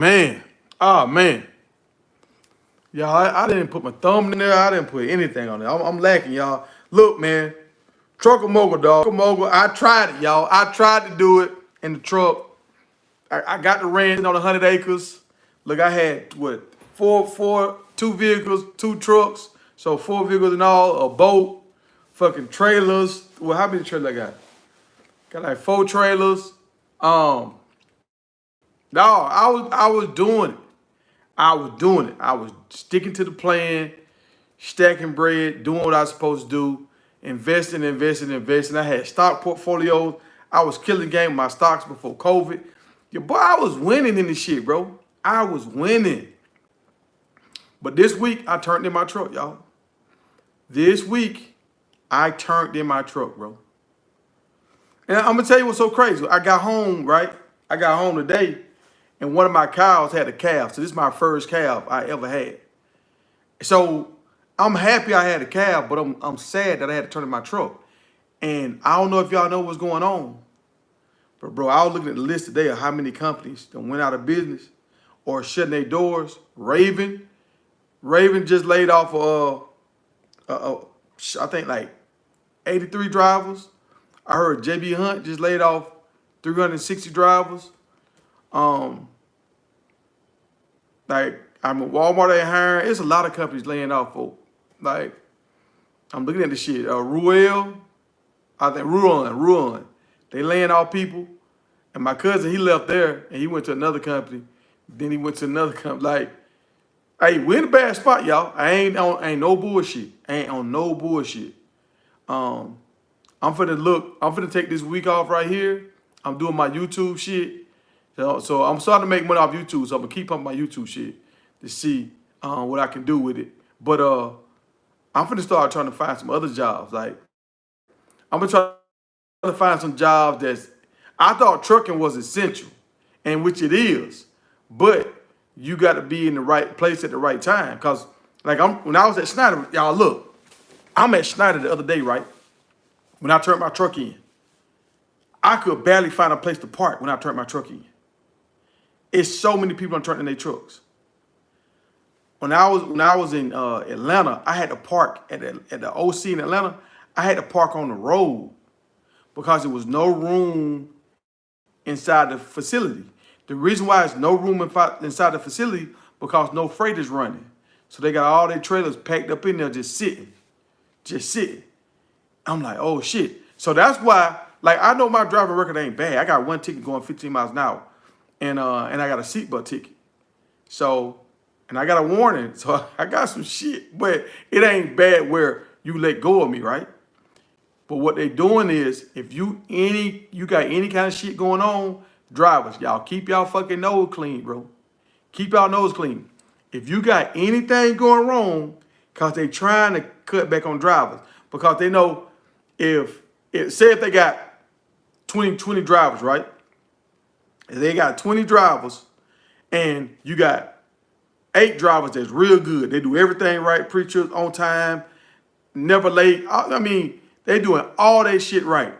Man, oh man, y'all, I didn't put my thumb in there. I didn't put anything on there. I'm lacking, y'all. Look, man, trucker mogul, dog. Trucker mogul. I tried it, y'all. I tried to do it in the truck. I got the ranch on 100 acres. Look, I had what two vehicles, two trucks, so four vehicles in all, a boat, fucking trailers. Well, how many trailers I got? Got like four trailers. Um, no, I was doing it. I was doing it. I was sticking to the plan, stacking bread, doing what I was supposed to do, investing. I had stock portfolios. I was killing the game with my stocks before COVID. Yeah, boy, I was winning in this shit, bro. I was winning. But this week, I turned in my truck, y'all. This week, I turned in my truck, bro. And I'm gonna tell you what's so crazy. I got home, right? I got home today, and one of my cows had a calf. So this is my first calf I ever had. So I'm happy I had a calf, but I'm sad that I had to turn in my truck. And I don't know if y'all know what's going on, but bro, I was looking at the list today of how many companies that went out of business or shutting their doors. Raven just laid off I think like 83 drivers. I heard JB Hunt just laid off 360 drivers. Um, like Walmart ain't hiring. It's a lot of companies laying off folk. Like I'm looking at the shit. Ruel, I think Ruan. They laying off people. And my cousin, he left there and he went to another company. Then he went to another company. Like, hey, we in a bad spot, y'all. Ain't no bullshit. Ain't on no bullshit. Um, I'm finna take this week off right here. I'm doing my YouTube shit. So I'm starting to make money off YouTube. So I'm gonna keep up my YouTube shit to see what I can do with it. But I'm finna start trying to find some other jobs. Like I'm gonna try to find some jobs that's I thought trucking was essential, and which it is, but you got to be in the right place at the right time. Cause like when I was at Schneider, y'all look, I'm at Schneider the other day, right? When I turned my truck in, I could barely find a place to park when I turned my truck in. It's so many people turning their trucks. When I was in Atlanta, I had to park at the OC in Atlanta. I had to park on the road because there was no room inside the facility. The reason why there's no room inside the facility because no freight is running. So they got all their trailers packed up in there just sitting. I'm like, oh shit. So that's why, like I know my driving record ain't bad. I got one ticket going 15 miles an hour. And I got a seatbelt ticket. So, and I got a warning. So I got some shit, but it ain't bad where you let go of me, right? But what they doing is, if you got any kind of shit going on, drivers, y'all keep y'all fucking nose clean, bro. Keep y'all nose clean. If you got anything going wrong, cause they trying to cut back on drivers, because they know if they got 20 drivers, right? If they got 20 drivers, and you got 8 drivers that's real good. They do everything right, preachers on time, never late. I mean. They doing all that shit right.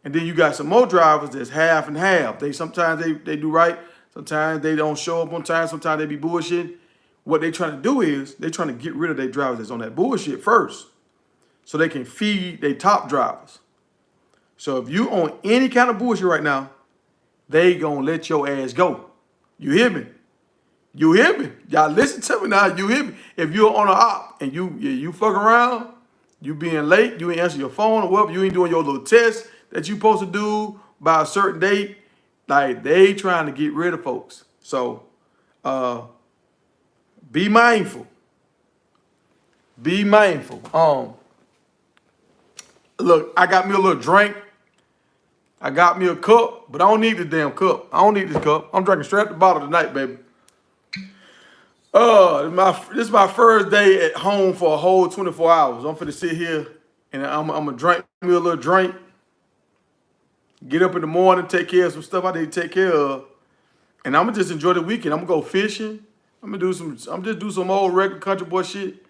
And then you got some more drivers that's half and half. Sometimes they do right, sometimes they don't show up on time, sometimes they be bullshit. What they trying to do is they trying to get rid of their drivers that's on that bullshit first. So they can feed their top drivers. So if you on any kind of bullshit right now, they gonna let your ass go. You hear me? You hear me? Y'all listen to me now. You hear me? If you're on an op and you fuck around, you being late, you ain't answering your phone or whatever, you ain't doing your little test that you supposed to do by a certain date, like they trying to get rid of folks. So be mindful. Be mindful. Look, I got me a little drink. I got me a cup, but I don't need this damn cup. I don't need this cup. I'm drinking straight at the bottle tonight, baby. This is my first day at home for a whole 24 hours. I'm finna sit here and I'm gonna drink me a little drink. Get up in the morning, take care of some stuff I need to take care of, and I'm gonna just enjoy the weekend. I'm gonna go fishing. I'm just do some old regular country boy shit.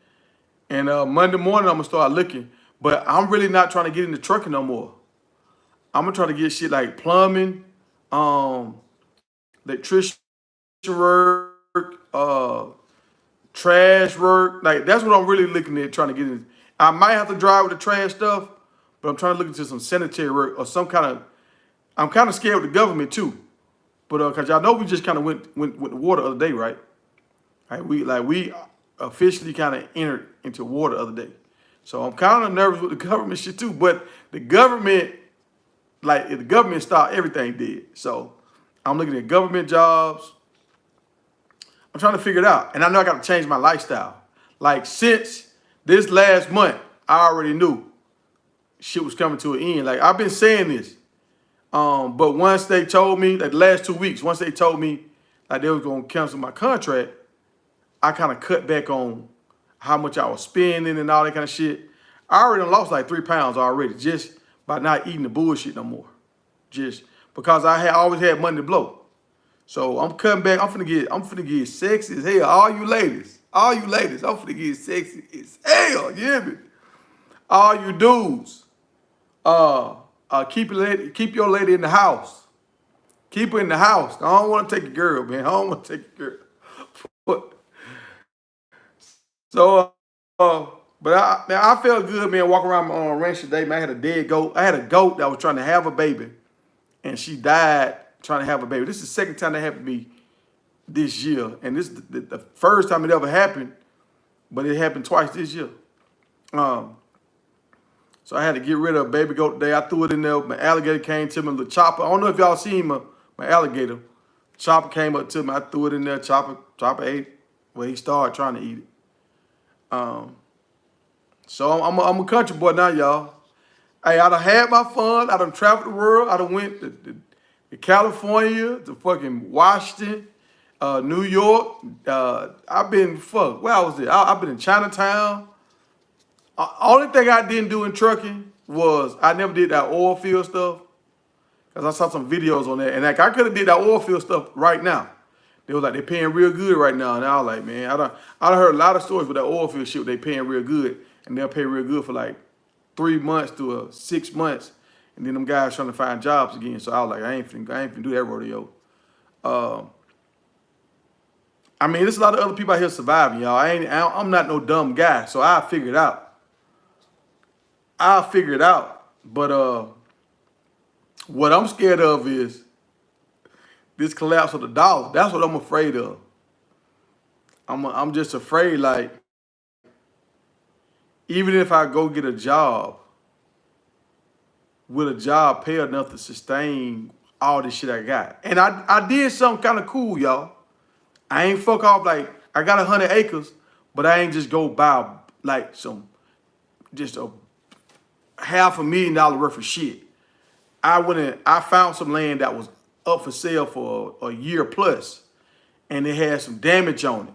And Monday morning I'm gonna start looking. But I'm really not trying to get into trucking no more. I'm gonna try to get shit like plumbing, electrician work, trash work. Like that's what I'm really looking at, trying to get in. I might have to drive with the trash stuff, but I'm trying to look into some sanitary work or some kind of. I'm kind of scared with the government too, but cause y'all know we just kind of went with the water the other day, right? We officially kind of entered into water the other day, so I'm kind of nervous with the government shit too. But the government, like if the government stopped, everything did. So I'm looking at government jobs. I'm trying to figure it out. And I know I got to change my lifestyle. Like since this last month, I already knew shit was coming to an end. Like I've been saying this. But once they told me, like the last 2 weeks, once they told me like they was going to cancel my contract, I kind of cut back on how much I was spending and all that kind of shit. I already lost like 3 pounds already just by not eating the bullshit no more. Just because I had always had money to blow. So I'm cutting back. I'm finna get sexy as hell. All you ladies, I'm finna get sexy as hell. You hear me? All you dudes, keep your lady in the house. Keep her in the house. I don't want to take a girl, man. I don't want to take a girl. So, but I felt good, man, walking around on ranch today, man. I had a dead goat. I had a goat that was trying to have a baby, and she died trying to have a baby. This is the second time that happened to me this year, and this is the first time it ever happened, but it happened twice this year. So I had to get rid of a baby goat today. I threw it in there. My alligator came to me, the chopper. I don't know if y'all seen my alligator. Chopper came up to me. I threw it in there. Chopper ate it. Well, he started trying to eat it. So I'm a country boy now, y'all. Hey, I done had my fun. I done traveled the world. I done went to California, to fucking Washington, New York. I've been, where I was there? I've been in Chinatown. Only thing I didn't do in trucking was I never did that oil field stuff. Because I saw some videos on that. And like I could have did that oil field stuff right now. They was like, they're paying real good right now. And I was like, man, I done heard a lot of stories with that oil field shit, they paying real good. And they'll pay real good for like 3 months to 6 months. And then them guys trying to find jobs again. So I was like, I ain't finna do that rodeo. I mean, there's a lot of other people out here surviving, y'all. I'm not no dumb guy. So I'll figure it out. But what I'm scared of is this collapse of the dollar. That's what I'm afraid of. I'm just afraid, like, even if I go get a job, will a job pay enough to sustain all this shit I got? And I did something kind of cool, y'all. I ain't fuck off, like, I got 100 acres, but I ain't just go buy, like, just a $500,000 worth of shit. I found some land that was up for sale for a year plus, and it had some damage on it.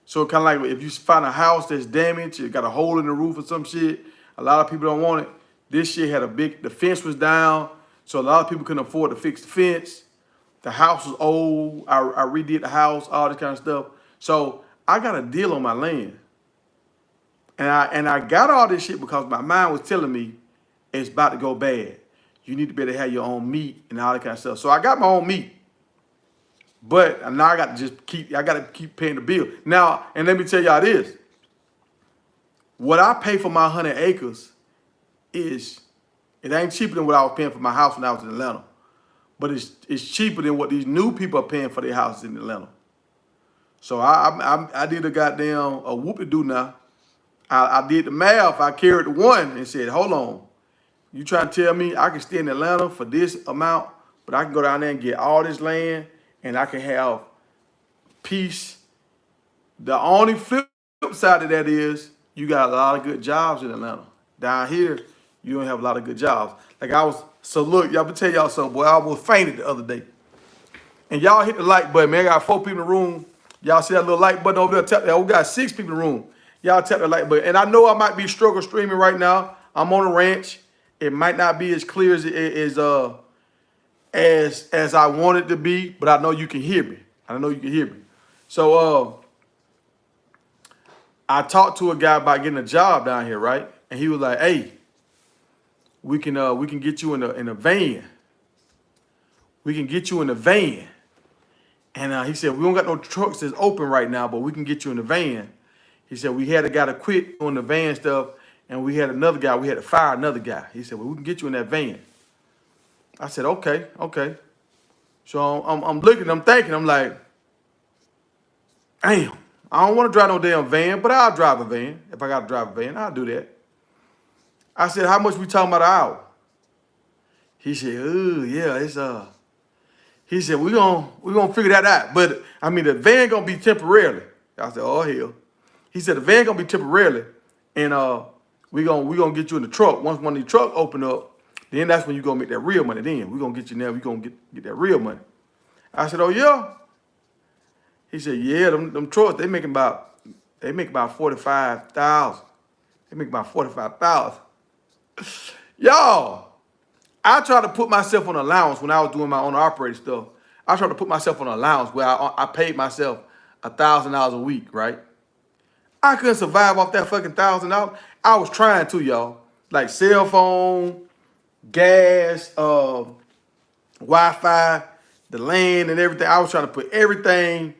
So kind of like if you find a house that's damaged, it got a hole in the roof or some shit, a lot of people don't want it. This shit had the fence was down, so a lot of people couldn't afford to fix the fence. The house was old. I redid the house, all this kind of stuff. So I got a deal on my land. And I got all this shit because my mind was telling me it's about to go bad. You need to be able to have your own meat and all that kind of stuff. So I got my own meat. But now I got to keep paying the bill. Now, and let me tell y'all this. What I pay for my 100 acres it ain't cheaper than what I was paying for my house when I was in Atlanta. But it's cheaper than what these new people are paying for their houses in Atlanta. So I did a whoop-de-doo now. I did the math. I carried the one and said, hold on. You trying to tell me I can stay in Atlanta for this amount, but I can go down there and get all this land and I can have peace. The only flip side of that is you got a lot of good jobs in Atlanta. Down here, you don't have a lot of good jobs. So look, y'all, tell y'all something, boy, I almost fainted the other day. And y'all hit the like button, man. I got 4 people in the room. Y'all see that little like button over there? Tap that. We got 6 people in the room. Y'all tap the like button. And I know I might be struggle streaming right now. I'm on a ranch. It might not be as clear as I want it to be, but I know you can hear me. So I talked to a guy about getting a job down here, right? And he was like, "Hey, we can get you in a van. We can get you in a van, And he said, we don't got no trucks that's open right now, but we can get you in the van. He said, we had a guy to quit on the van stuff, and we had another guy, we had to fire another guy. He said, well, we can get you in that van. I said, okay, okay. So I'm looking, I'm thinking, I'm like, damn, I don't want to drive no damn van, but I'll drive a van. If I got to drive a van, I'll do that. I said, how much we talking about an hour? He said, oh, yeah, it's, he said, we gonna figure that out. But, I mean, the van gonna be temporarily. I said, oh, hell. He said, the van gonna be temporarily, and we gonna get you in the truck. Once one of the truck open up, then that's when you gonna make that real money. Then we gonna get you there. We gonna get that real money. I said, oh yeah. He said, yeah, them trucks they make about 45,000. They make about 45,000. Y'all, I tried to put myself on allowance when I was doing my own operating stuff. I tried to put myself on allowance where I paid myself $1,000 a week, right? I couldn't survive off that fucking $1,000. I was trying to, y'all. Like cell phone, gas, Wi-Fi, the land and everything. I was trying to put everything,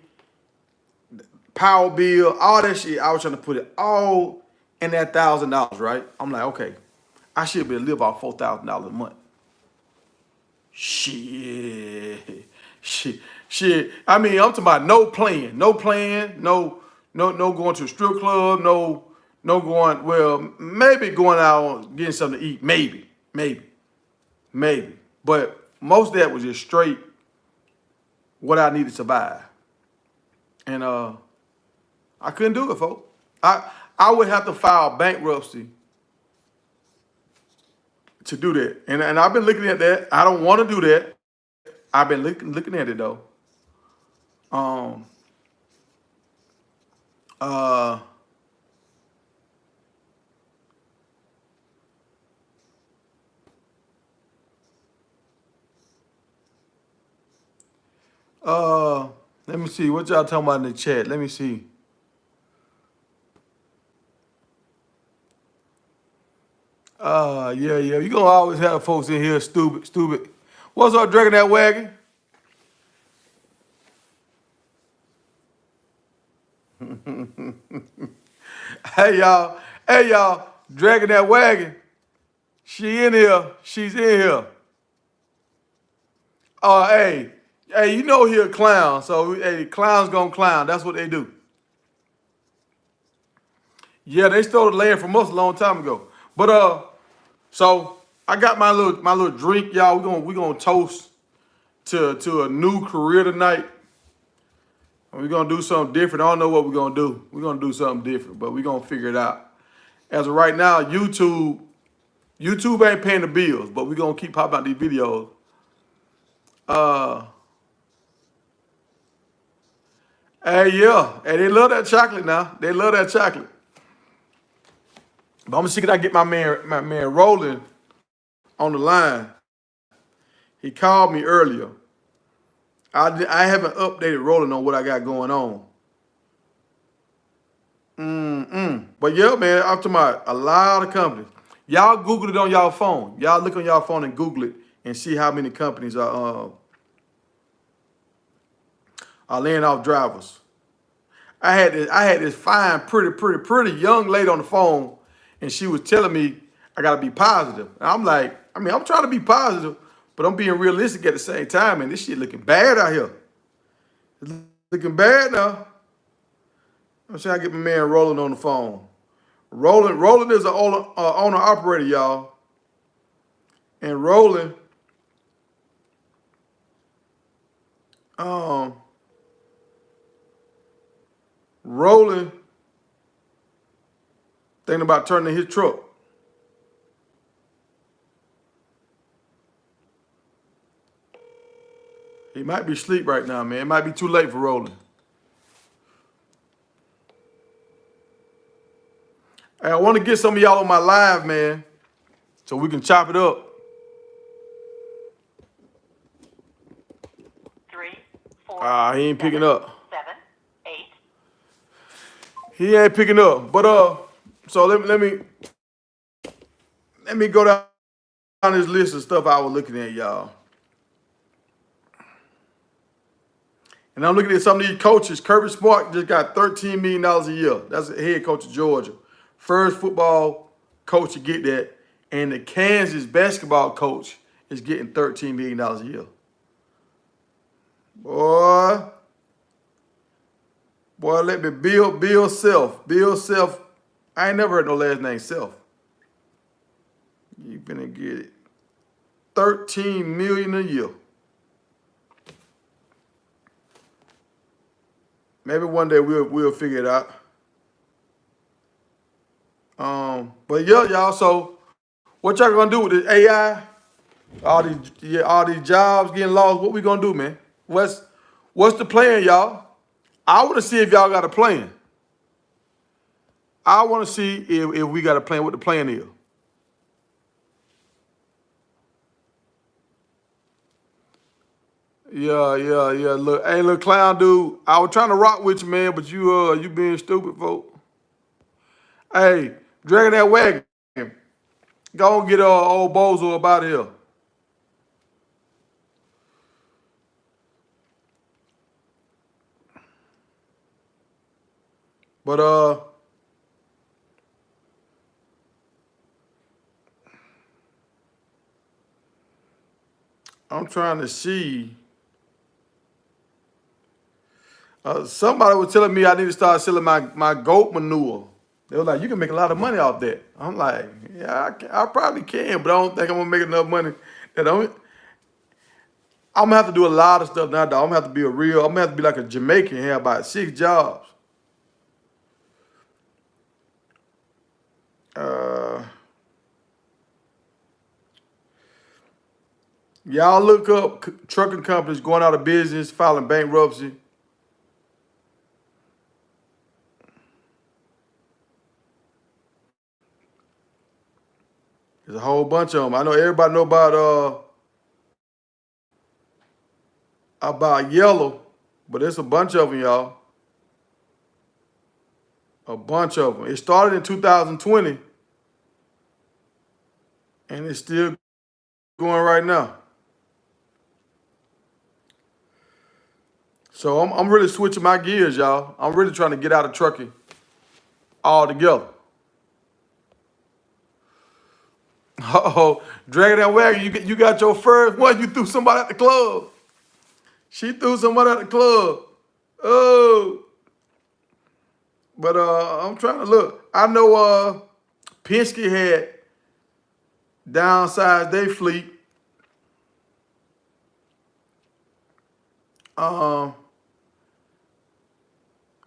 power bill, all that shit. I was trying to put it all in that $1,000, right? I'm like, okay, I should be able to live off $4,000 a month. Shit. I mean, I'm talking about no plan, no going to a strip club, no going, well, maybe going out getting something to eat, maybe. But most of that was just straight what I needed to survive. And I couldn't do it, folks. I would have to file bankruptcy to do that. And I've been looking at that. I don't want to do that. I've been looking at it though. Let me see what y'all talking about in the chat. Let me see. Yeah. You gonna always have folks in here stupid. What's up, dragging that wagon? Hey y'all, dragging that wagon. She in here. She's in here. Hey, you know he a clown. So hey, clowns gonna clown. That's what they do. Yeah, they stole the land from us a long time ago. But so I got my little drink, y'all. We gonna toast to a new career tonight. We're gonna do something different. I don't know what we're gonna do. We're gonna do something different, but we're gonna figure it out. As of right now, YouTube ain't paying the bills, but we're gonna keep popping out these videos. Hey, yeah. Hey, they love that chocolate now. They love that chocolate. But I'm gonna see can I get my man Roland on the line. He called me earlier. I haven't updated Roland on what I got going on. But yeah, man, I'm talking about a lot of companies. Y'all Google it on y'all phone. Y'all look on y'all phone and Google it and see how many companies are laying off drivers. I had this fine, pretty young lady on the phone, and she was telling me I gotta be positive. And I'm like, I'm trying to be positive, but I'm being realistic at the same time, and this shit looking bad out here. It's looking bad now. I'm trying to get my man Roland on the phone. Roland is an owner operator, y'all. And Roland, thinking about turning his truck. He might be asleep right now, man. It might be too late for Roland. Hey, I want to get some of y'all on my live, man, so we can chop it up. 3, 4. He ain't picking up. 7, 8. He ain't picking up. But so let me go down this list of stuff I was looking at, y'all. And I'm looking at some of these coaches. Kirby Smart just got $13 million a year. That's the head coach of Georgia. First football coach to get that. And the Kansas basketball coach is getting $13 million a year. Boy, let me Bill Self. Bill Self, I ain't never heard no last name Self. You finna get it. $13 million a year. Maybe one day we'll figure it out. But yeah, y'all. So what y'all gonna do with this AI? All these jobs getting lost. What we gonna do, man? What's the plan, y'all? I want to see if y'all got a plan. I want to see if we got a plan. What the plan is. Yeah. Look, hey, little clown dude. I was trying to rock with you, man, but you being stupid, folk. Hey, dragging that wagon. Go and get old bozo up out of here. But I'm trying to see. Somebody was telling me I need to start selling my goat manure. They were like, you can make a lot of money off that. I'm like, yeah, I probably can, but I don't think I'm gonna make enough money. I'm gonna have to do a lot of stuff now, dog. I'm gonna have to be like a Jamaican and have about 6 jobs. Y'all look up trucking companies going out of business, filing bankruptcy. There's a whole bunch of them. I know everybody know about Yellow, but there's a bunch of them, y'all. A bunch of them. It started in 2020, and it's still going right now. So I'm really switching my gears, y'all. I'm really trying to get out of trucking altogether. Uh-oh, dragging that wagon. You got your first one. You threw somebody at the club. She threw somebody at the club. Oh. But I'm trying to look. I know Penske had downsized their fleet.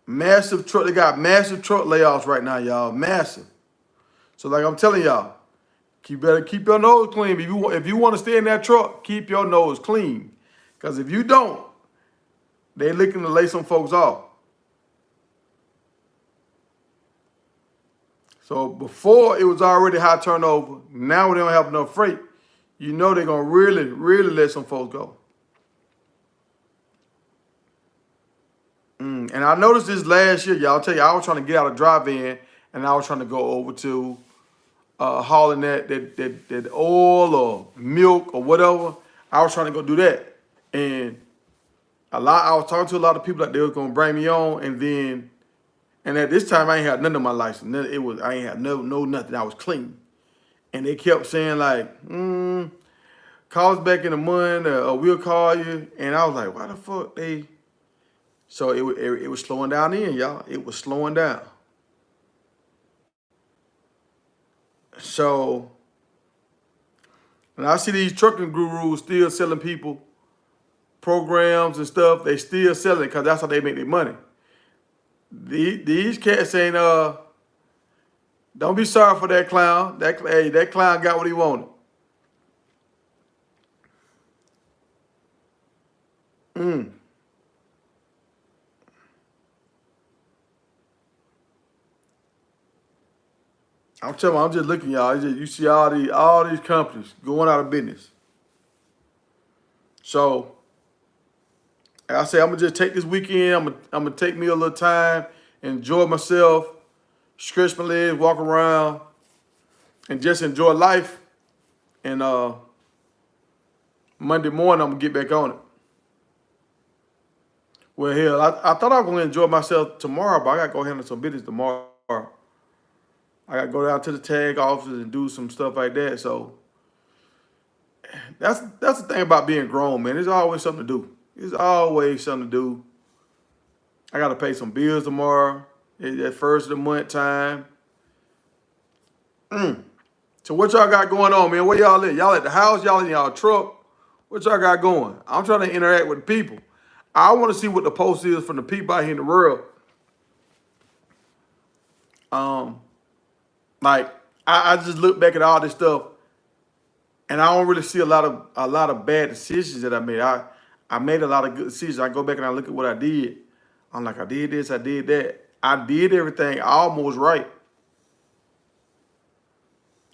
Massive truck. They got massive truck layoffs right now, y'all. Massive. So like I'm telling y'all, you better keep your nose clean. If you want to stay in that truck, keep your nose clean. Because if you don't, they looking to lay some folks off. So before it was already high turnover. Now they don't have enough freight. You know they're gonna really let some folks go. And I noticed this last year, y'all. I'll tell you, I was trying to get out of drive-in, and I was trying to go over to hauling that oil or milk or whatever. I was trying to go do that, and I was talking to a lot of people that they was gonna bring me on, and at this time I ain't had none of my license. I ain't had no nothing. I was clean, and they kept saying like, call us back in a month, or we'll call you. And I was like, why the fuck they? So it was slowing down in, y'all. It was slowing down. So, and I see these trucking gurus still selling people programs and stuff. They still selling it because that's how they make their money. These cats ain't don't be sorry for that clown. That clown got what he wanted. I'm telling you, I'm just looking, y'all. You see all these companies going out of business. So, like I say, I'm gonna just take this weekend. I'm gonna take me a little time, enjoy myself, stretch my legs, walk around, and just enjoy life. And Monday morning, I'm gonna get back on it. Well, hell, I thought I was gonna enjoy myself tomorrow, but I gotta go handle some business tomorrow. I gotta go down to the tag offices and do some stuff like that. So that's the thing about being grown, man. There's always something to do. There's always something to do. I gotta pay some bills tomorrow. It's that first of the month time. So what y'all got going on, man? Where y'all at? Y'all at the house? Y'all in y'all truck? What y'all got going? I'm trying to interact with the people. I want to see what the post is from the people out here in the world. Like I just look back at all this stuff, and I don't really see a lot of bad decisions that I made. I made a lot of good decisions. I go back and I look at what I did. I'm like, I did this, I did that. I did everything almost right.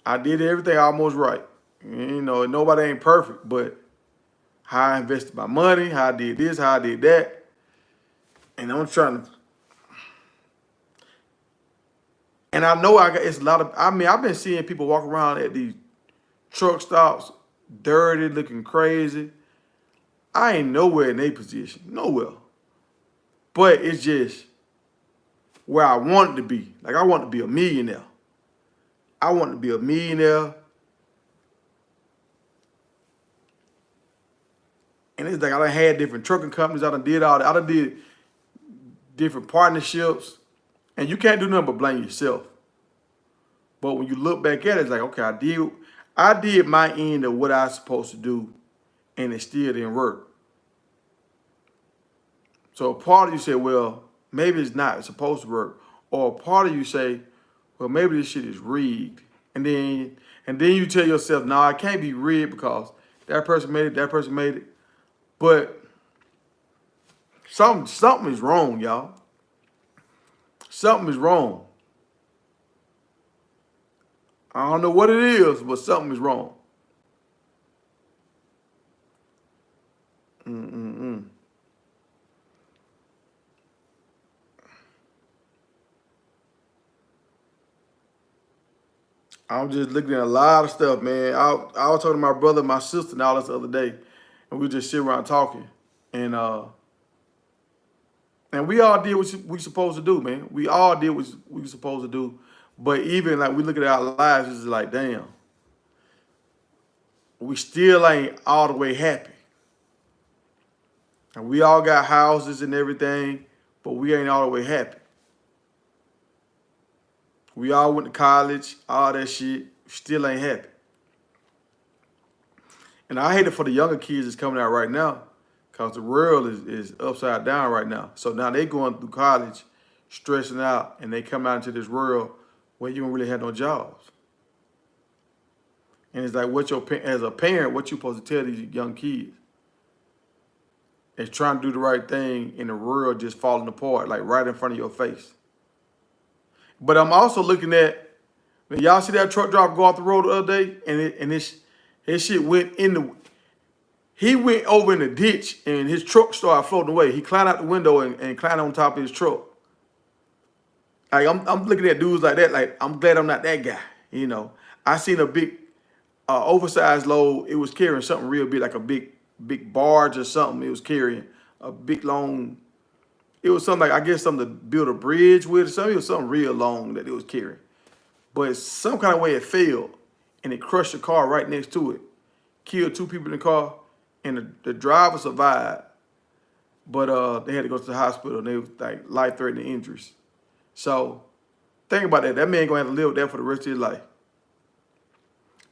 I did everything almost right. You know, nobody ain't perfect, but how I invested my money, how I did this, how I did that. And I'm trying to, and I know it's a lot of, I mean, I've been seeing people walk around at these truck stops, dirty, looking crazy. I ain't nowhere in their position, nowhere. But it's just where I wanted to be. Like I want to be a millionaire. I want to be a millionaire. And it's like I done had different trucking companies. I done did all that. I done did different partnerships. And you can't do nothing but blame yourself. But when you look back at it, it's like, okay, I did my end of what I was supposed to do, and it still didn't work. So a part of you say, well, maybe it's not supposed to work. Or a part of you say, well, maybe this shit is rigged. And then you tell yourself, nah, it can't be rigged because that person made it, that person made it. But something is wrong, y'all. Something is wrong. I don't know what it is, but something is wrong. I'm just looking at a lot of stuff, man. I was talking to my brother, my sister, and all this the other day, and we just sit around talking, and we all did what we supposed to do, man. We all did what we were supposed to do, but even like we look at our lives, it's like, damn, we still ain't all the way happy. And we all got houses and everything, but we ain't all the way happy. We all went to college, all that shit, still ain't happy. And I hate it for the younger kids that's coming out right now because the world is upside down right now. So now they going through college, stressing out, and they come out into this world where you don't really have no jobs. And it's like, as a parent, what you supposed to tell these young kids? Is trying to do the right thing in the world just falling apart, like right in front of your face. But I'm also looking at, y'all see that truck driver go off the road the other day, and his shit went he went over in the ditch, and his truck started floating away. He climbed out the window and climbed on top of his truck. Like I'm looking at dudes like that, like I'm glad I'm not that guy. You know, I seen a big oversized load. It was carrying something real big, like a big barge or something. It was carrying a big long. It was something like, I guess, something to build a bridge with or something. It was something real long that it was carrying. But some kind of way it failed, and it crushed the car right next to it. Killed 2 people in the car, and the driver survived. But they had to go to the hospital, and they was like life-threatening injuries. So think about that. That man gonna have to live with that for the rest of his life.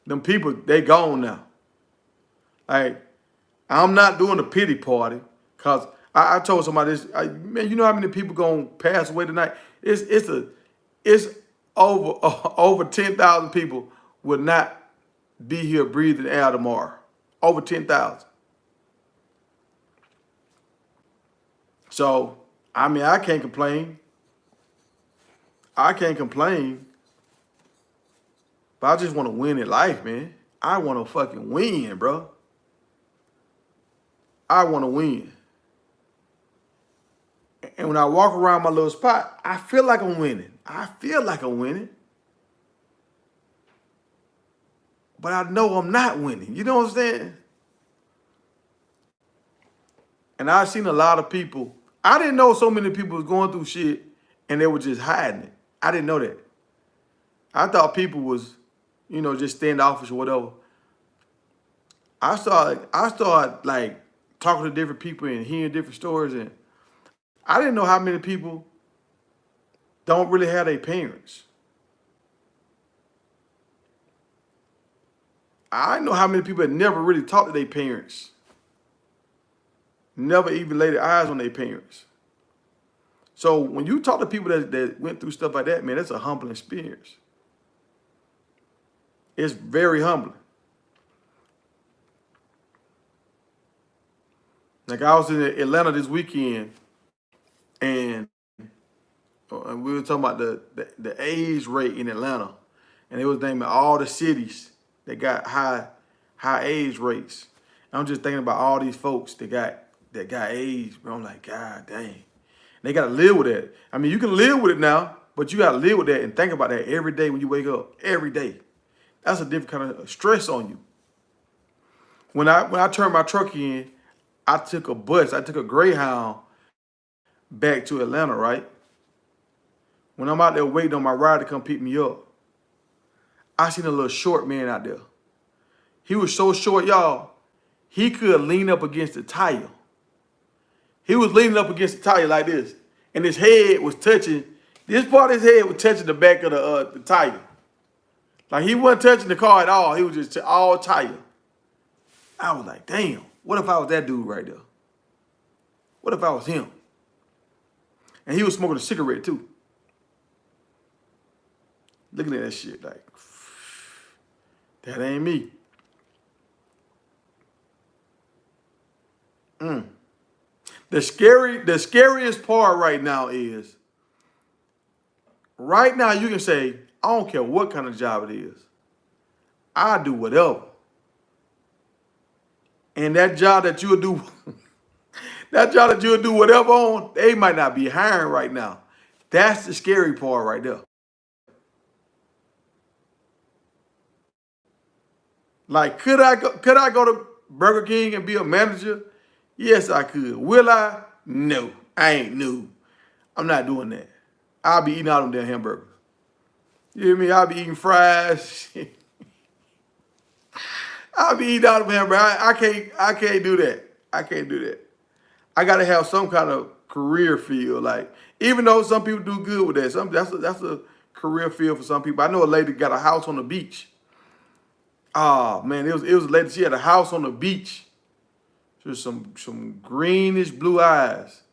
Them people, they gone now. Like, I'm not doing a pity party, because I told somebody this, man, you know how many people gonna pass away tonight? It's over 10,000 people will not be here breathing air tomorrow. Over 10,000. So, I mean, I can't complain. I can't complain. But I just want to win in life, man. I want to fucking win, bro. I want to win. And when I walk around my little spot, I feel like I'm winning. I feel like I'm winning. But I know I'm not winning. You know what I'm saying? And I've seen a lot of people I didn't know so many people was going through shit and they were just hiding it. I didn't know that. I thought people was, just standoffish or whatever. I started like talking to different people and hearing different stories, and I didn't know how many people don't really have their parents. I know how many people that never really talked to their parents, never even laid their eyes on their parents. So when you talk to people that went through stuff like that, man, that's a humbling experience. It's very humbling. Like I was in Atlanta this weekend, and we were talking about the age rate in Atlanta, and it was naming all the cities that got high age rates. And I'm just thinking about all these folks that got AIDS, bro. I'm like, God dang, they gotta live with that. I mean, you can live with it now, but you gotta live with that and think about that every day when you wake up. Every day, that's a different kind of stress on you. When I turned my truck in, I took a bus. I took a Greyhound back to Atlanta, right? When I'm out there waiting on my ride to come pick me up, I seen a little short man out there. He was so short, y'all, he could lean up against the tire. He was leaning up against the tire like this, and his head was touching, this part of his head was touching the back of the tire. Like he wasn't touching the car at all. He was just all tire. I was like, damn, what if I was that dude right there? What if I was him? And he was smoking a cigarette too. Looking at that shit like, that ain't me. The scariest part right now is, right now you can say, I don't care what kind of job it is. I do whatever. And that job that you'll do, whatever on, they might not be hiring right now. That's the scary part right there. Like, could I go to Burger King and be a manager? Yes, I could. Will I? No, I ain't new. I'm not doing that. I'll be eating all them damn hamburgers. You hear me? I'll be eating fries. I'll be eating all them hamburgers. I can't do that. I can't do that. I gotta have some kind of career field. Like, even though some people do good with that, that's a career field for some people. I know a lady got a house on the beach. Oh man, it was a lady. She had a house on the beach. Just some greenish blue eyes.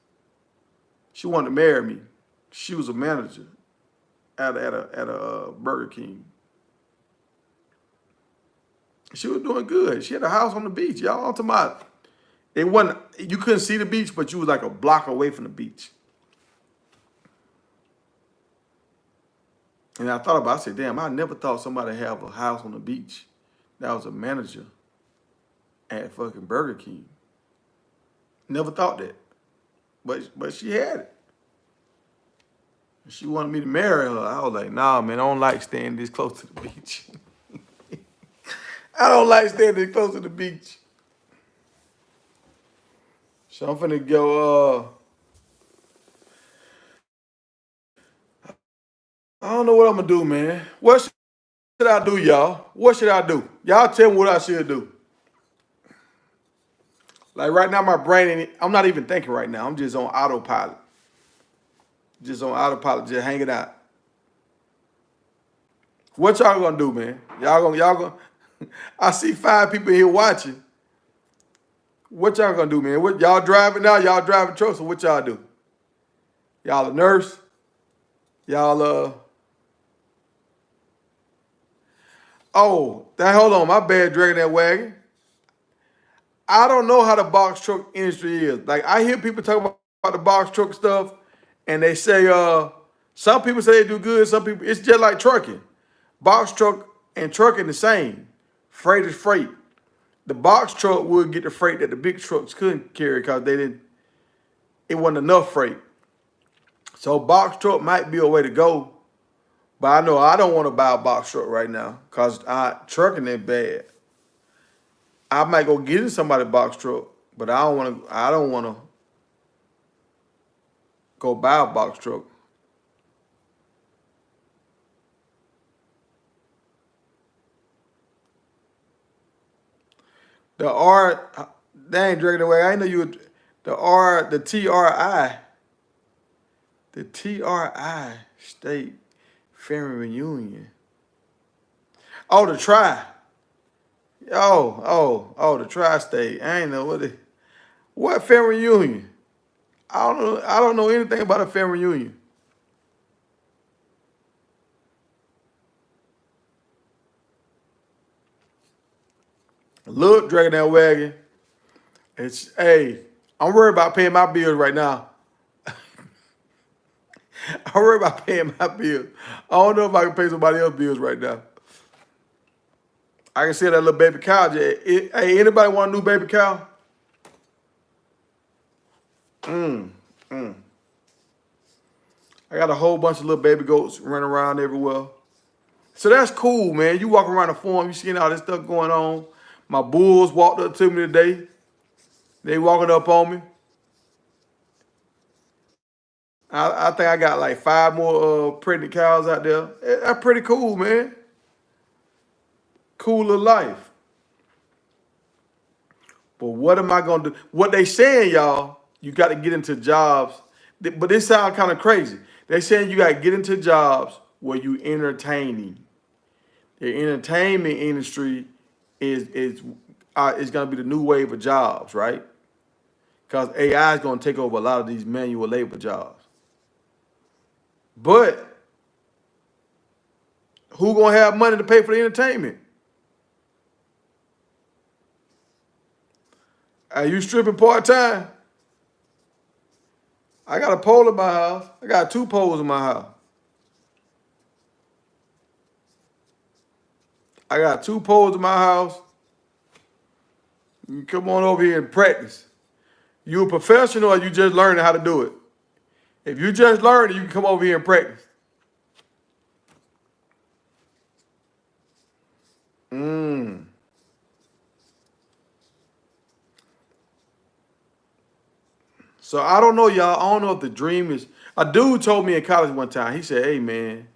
She wanted to marry me. She was a manager at a Burger King. She was doing good. She had a house on the beach, y'all. I'm talking about, it wasn't, you couldn't see the beach, but you was like a block away from the beach. And I thought about it, I said, damn, I never thought somebody have a house on the beach that was a manager at fucking Burger King. Never thought that. But she had it. She wanted me to marry her. I was like, nah, man, I don't like staying this close to the beach. I don't like staying this close to the beach. So I'm finna go, I don't know what I'm gonna do, man. What should I do, y'all? What should I do? Y'all tell me what I should do. Like right now, my brain, I'm not even thinking right now. I'm just on autopilot. Just hanging out. What y'all gonna do, man? Y'all gonna, I see 5 people here watching. What y'all gonna do, man? What y'all driving now? Y'all driving trucks, so what y'all do? Y'all a nurse? Y'all oh, hold on, my bad dragging that wagon. I don't know how the box truck industry is. Like I hear people talk about the box truck stuff, and they say some people say they do good, some people, it's just like trucking. Box truck and trucking the same. Freight is freight. The box truck would get the freight that the big trucks couldn't carry because it wasn't enough freight. So box truck might be a way to go, but I know I don't want to buy a box truck right now because trucking is bad. I might go get in somebody's box truck, but I don't want to Go buy a box truck. The R, they ain't drinking away. I ain't know you would, the TRI, the TRI State Family Reunion. Oh, the Tri. The Tri-State. I ain't know what family reunion. I don't know anything about a family reunion. Look, dragging that wagon. Hey, I'm worried about paying my bills right now. I'm worried about paying my bills. I don't know if I can pay somebody else's bills right now. I can see that little baby cow. Hey, anybody want a new baby cow? I got a whole bunch of little baby goats running around everywhere. So that's cool, man. You walk around the farm, you seeing all this stuff going on. My bulls walked up to me today. They walking up on me. I think I got like 5 more pregnant cows out there. That's pretty cool, man. Cool little life. But what am I gonna do? What they saying, y'all, you got to get into jobs. But this sounds kind of crazy. They saying you got to get into jobs where you entertaining. The entertainment industry is gonna be the new wave of jobs, right? Because AI is gonna take over a lot of these manual labor jobs. But who gonna have money to pay for the entertainment? Are you stripping part-time? I got a pole in my house. I got 2 poles in my house. I got 2 poles in my house. You come on over here and practice. You a professional or you just learning how to do it? If you just learning, you can come over here and practice. So I don't know, y'all. I don't know if the dream is. A dude told me in college one time. He said, "Hey, man,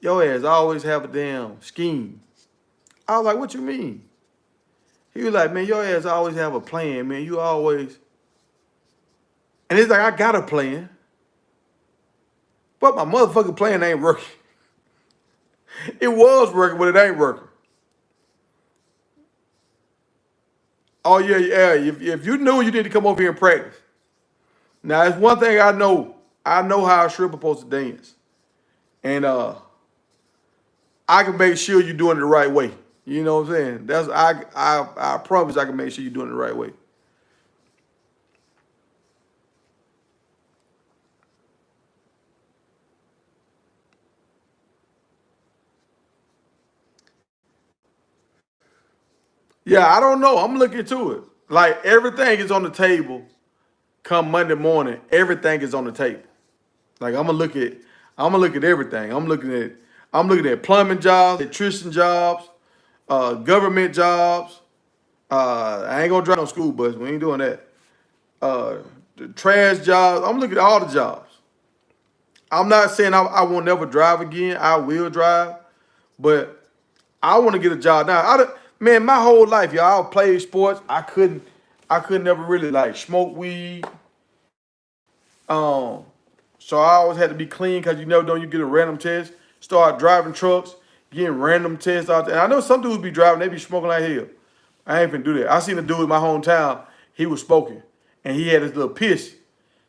your ass always have a damn scheme." I was like, "What you mean?" He was like, "Man, your ass always have a plan, man. You always." And it's like, I got a plan, but my motherfucking plan ain't working. It was working, but it ain't working. Oh yeah, yeah. If you knew, you need to come over here and practice. Now, it's one thing I know. I know how a stripper supposed to dance, and I can make sure you're doing it the right way. You know what I'm saying? I promise I can make sure you're doing it the right way. Yeah, I don't know. I'm looking into it. Like everything is on the table. Come Monday morning, everything is on the table. Like I'm gonna look at everything. I'm looking at plumbing jobs, electrician jobs, government jobs. I ain't gonna drive no school bus. We ain't doing that. The trash jobs. I'm looking at all the jobs. I'm not saying I won't never drive again. I will drive, but I want to get a job now. Man, my whole life, y'all, I played sports. I couldn't never really like smoke weed. Um, so I always had to be clean because you never know you get a random test. Start driving trucks, getting random tests out there. And I know some dudes be driving, they be smoking like hell. I ain't finna do that. I seen a dude in my hometown, he was smoking. And he had his little piss.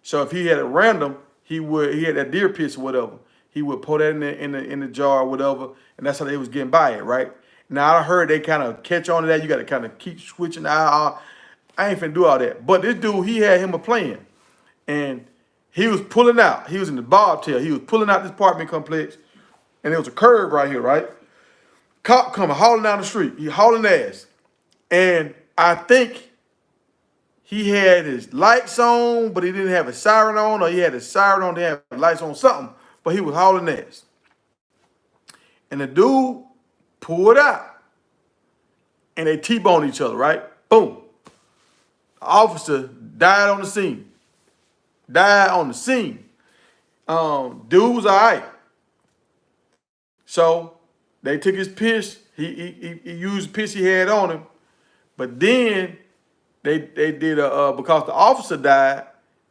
So if he had a random, he had that deer piss or whatever. He would pour that in the jar or whatever, and that's how they was getting by it, right? Now I heard they kind of catch on to that. You got to kind of keep switching out. I ain't finna do all that. But this dude, he had him a plan, and he was pulling out. He was in the bobtail. He was pulling out this apartment complex, and there was a curve right here, right? Cop coming hauling down the street. He hauling ass, and I think he had his lights on, but he didn't have his siren on, or he had his siren on, didn't have lights on, something. But he was hauling ass. And the dude pulled out. And they T-boned each other, right? Boom. The officer died on the scene. Died on the scene. Dude was all right. So they took his piss. He used the piss he had on him. But then they did because the officer died,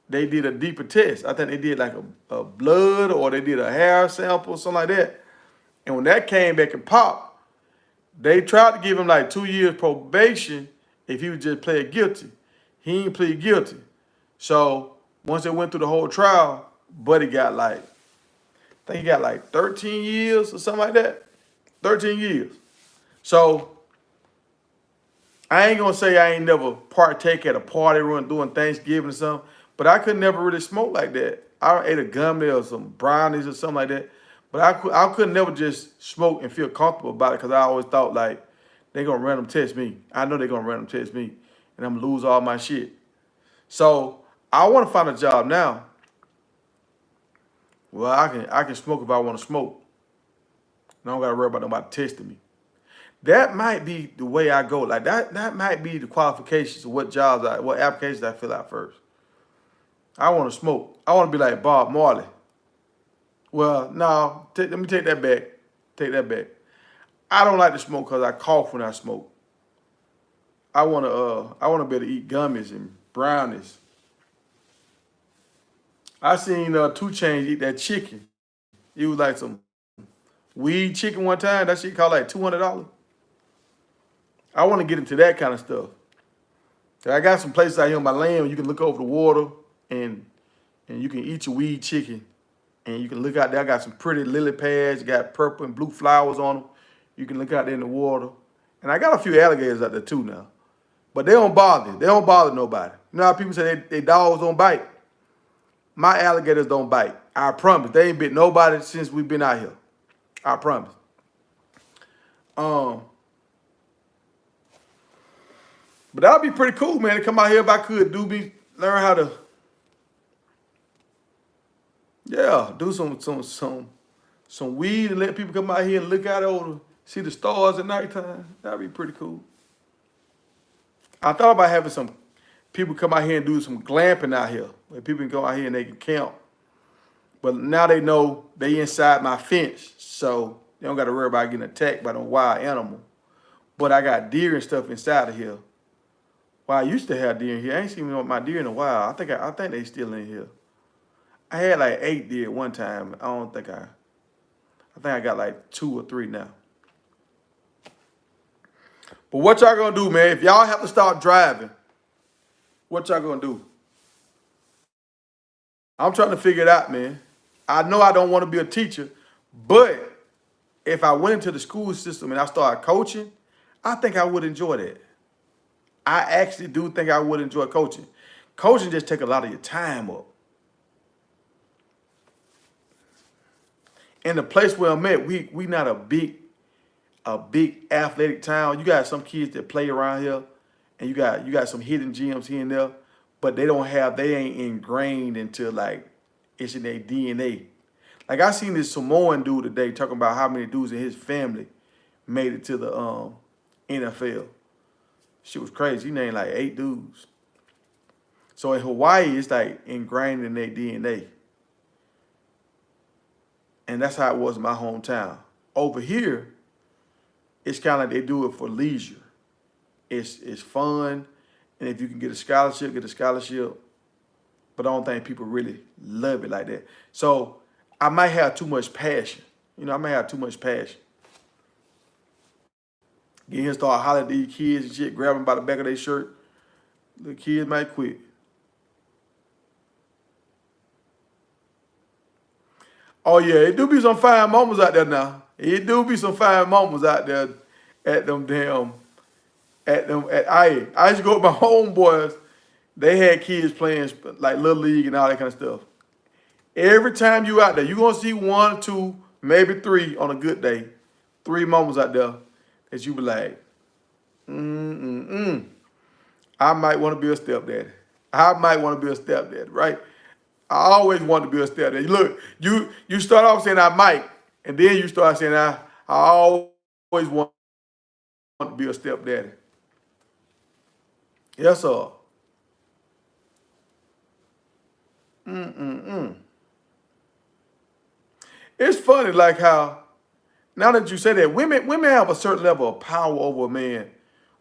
they did a deeper test. I think they did like a blood or they did a hair sample, something like that. And when that came back and popped, they tried to give him like 2 years probation if he would just plead guilty. He ain't plead guilty. So once they went through the whole trial, Buddy got like, I think he got like 13 years or something like that. 13 years. So I ain't gonna say I ain't never partake at a party run doing Thanksgiving or something, but I could never really smoke like that. I ate a gummy or some brownies or something like that, but I could never just smoke and feel comfortable about it because I always thought like they gonna random test me. I know they gonna random test me, and I'm gonna lose all my shit. So I want to find a job now. Well, I can smoke if I want to smoke. I don't gotta worry about nobody testing me. That might be the way I go. Like that might be the qualifications of what applications I fill out first. I want to smoke. I want to be like Bob Marley. Well, no, let me take that back. Take that back. I don't like to smoke because I cough when I smoke. I wanna be able to eat gummies and brownies. I seen 2 Chainz eat that chicken. It was like some weed chicken one time. That shit cost like $200. I want to get into that kind of stuff. I got some places out here on my land where you can look over the water and you can eat your weed chicken. And you can look out there. I got some pretty lily pads, got purple and blue flowers on them. You can look out there in the water. And I got a few alligators out there too now. But they don't bother. They don't bother nobody. You know how people say they dogs don't bite? My alligators don't bite. I promise. They ain't bit nobody since we've been out here. I promise. But that'd be pretty cool, man, to come out here if I could learn how to, do some weed and let people come out here and look out over, see the stars at nighttime. That'd be pretty cool. I thought about having some people come out here and do some glamping out here, where people can go out here and they can camp. But now they know they inside my fence, so they don't got to worry about getting attacked by no wild animal. But I got deer and stuff inside of here. Well, I used to have deer in here. I ain't seen my deer in a while. I think they still in here. I had like 8 deer at one time. I think I got like 2 or 3 now. But what y'all gonna do, man? If y'all have to start driving, what y'all gonna do? I'm trying to figure it out, man. I know I don't want to be a teacher, but if I went into the school system and I started coaching, I think I would enjoy that. I actually do think I would enjoy coaching. Coaching just take a lot of your time up. And the place where I'm at, we not a big athletic town. You got some kids that play around here, and you got some hidden gems here and there, but they ain't ingrained into like it's in their DNA. Like I seen this Samoan dude today talking about how many dudes in his family made it to the NFL. Shit was crazy. He named like 8 dudes. So in Hawaii, it's like ingrained in their DNA. And that's how it was in my hometown. Over here, it's kind of like they do it for leisure. It's fun. And if you can get a scholarship, get a scholarship. But I don't think people really love it like that. So I might have too much passion. I might have too much passion. Get here and start hollering at these kids and shit, grab them by the back of their shirt. The kids might quit. Oh yeah, it do be some fine moments out there now. It do be some fine moments out there at them damn, I used to go with my homeboys. They had kids playing like Little League and all that kind of stuff. Every time you out there, you're gonna see 1 or 2, maybe 3 on a good day. 3 moments out there that you be like, I might want to be a stepdaddy. I might want to be a stepdaddy, right? I always wanted to be a stepdaddy. Look, you start off saying I might, and then you start saying I always want to be a stepdaddy. Yes, sir. it's funny like how now that you say that, women have a certain level of power over a man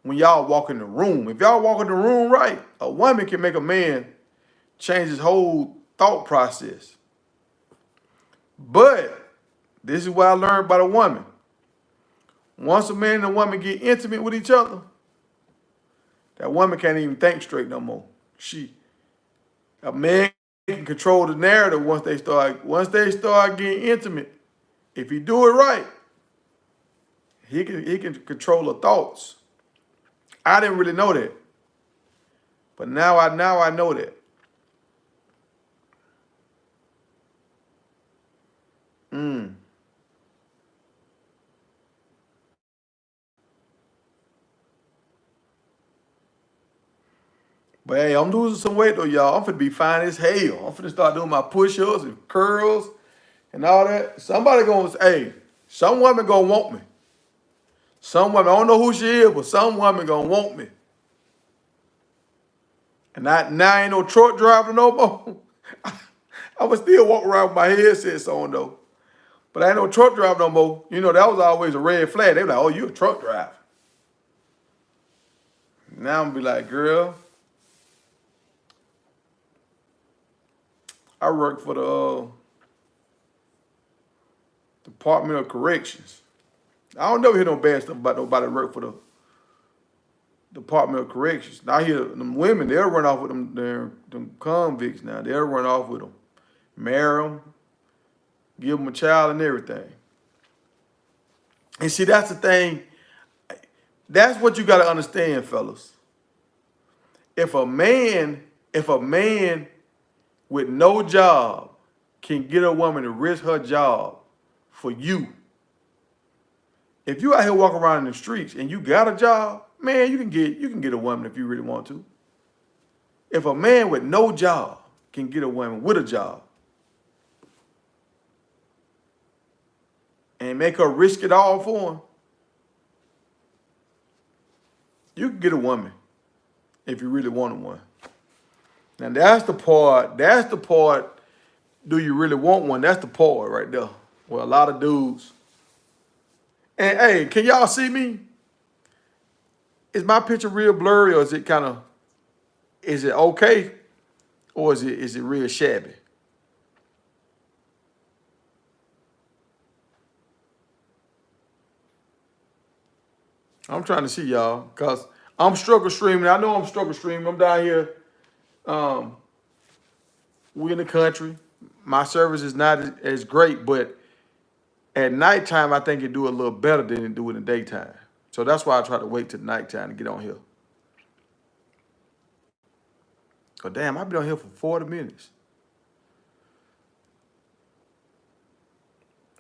when y'all walk in the room. If y'all walk in the room right, a woman can make a man change his whole thought process. But this is what I learned about a woman. Once a man and a woman get intimate with each other, that woman can't even think straight no more. A man can control the narrative once they start getting intimate. If he do it right, he can control the thoughts. I didn't really know that, but now I know that. Mm. But hey, I'm losing some weight though, y'all. I'm finna be fine as hell. I'm finna start doing my push-ups and curls and all that. Somebody gonna say, hey, some woman gonna want me. Some woman, I don't know who she is, but some woman gonna want me. And now I ain't no truck driver no more. I would still walk around with my headsets on though. But I ain't no truck driver no more. You know, that was always a red flag. They were like, oh, you a truck driver. Now I'm gonna be like, girl, I work for the Department of Corrections. I don't never hear no bad stuff about nobody that work for the Department of Corrections. Now I hear them women, they'll run off with them convicts now. They'll run off with them, marry them, give them a child and everything. And see, that's the thing. That's what you got to understand, fellas. If a man with no job can get a woman to risk her job for you, if you out here walking around in the streets and you got a job, man, you can get a woman if you really want to. If a man with no job can get a woman with a job and make her risk it all for him, you can get a woman if you really want one. Now that's the part, do you really want one? That's the part right there. Well, a lot of dudes. And hey, can y'all see me? Is my picture real blurry or is it okay? Or is it real shabby? I'm trying to see y'all, because I'm struggle streaming. I know I'm struggle streaming. I'm down here. We in the country. My service is not as great, but at nighttime, I think it do a little better than it do in the daytime. So that's why I try to wait till nighttime to get on here. But damn, I've been on here for 40 minutes.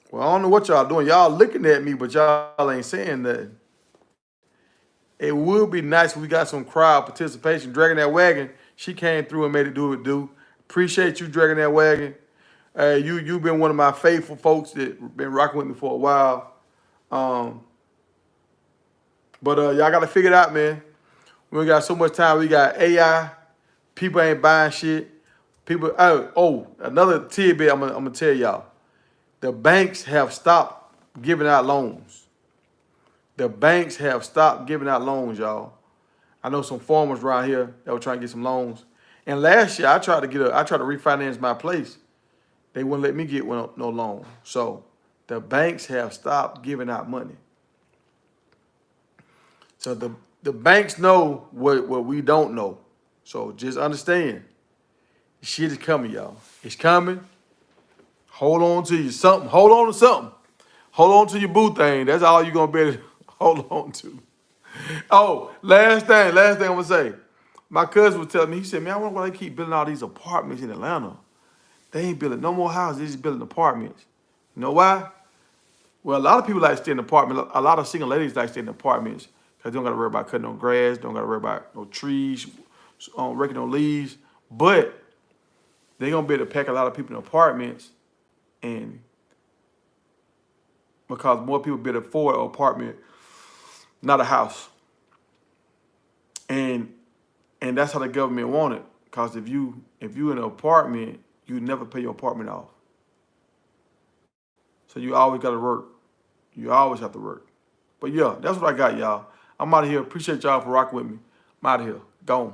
Well, I don't know what y'all doing. Y'all looking at me, but y'all ain't saying nothing. It would be nice if we got some crowd participation. Dragging That Wagon, she came through and made it do what it do. Appreciate you, Dragging That Wagon. You've been one of my faithful folks that been rocking with me for a while. But y'all got to figure it out, man. We got so much time. We got AI. People ain't buying shit. People. Another tidbit I'm gonna tell y'all. The banks have stopped giving out loans. The banks have stopped giving out loans, y'all. I know some farmers around here that were trying to get some loans. And last year I tried to refinance my place. They wouldn't let me get no loan. So the banks have stopped giving out money. So the banks know what we don't know. So just understand, shit is coming, y'all. It's coming. Hold on to you something. Hold on to something. Hold on to your boo thing. That's all you're gonna be able to hold on to. Oh, last thing I'm gonna say. My cousin was telling me, he said, man, I wonder why they keep building all these apartments in Atlanta. They ain't building no more houses, they just building apartments. You know why? Well, a lot of people like to stay in apartments. A lot of single ladies like to stay in apartments because they don't got to worry about cutting no grass, don't got to worry about no trees, raking no leaves. But they're going to be able to pack a lot of people in apartments, and because more people be able to afford an apartment, not a house. And that's how the government want it. Because if you in an apartment, you never pay your apartment off. So you always got to work. You always have to work. But yeah, that's what I got, y'all. I'm out of here. Appreciate y'all for rocking with me. I'm out of here. Gone.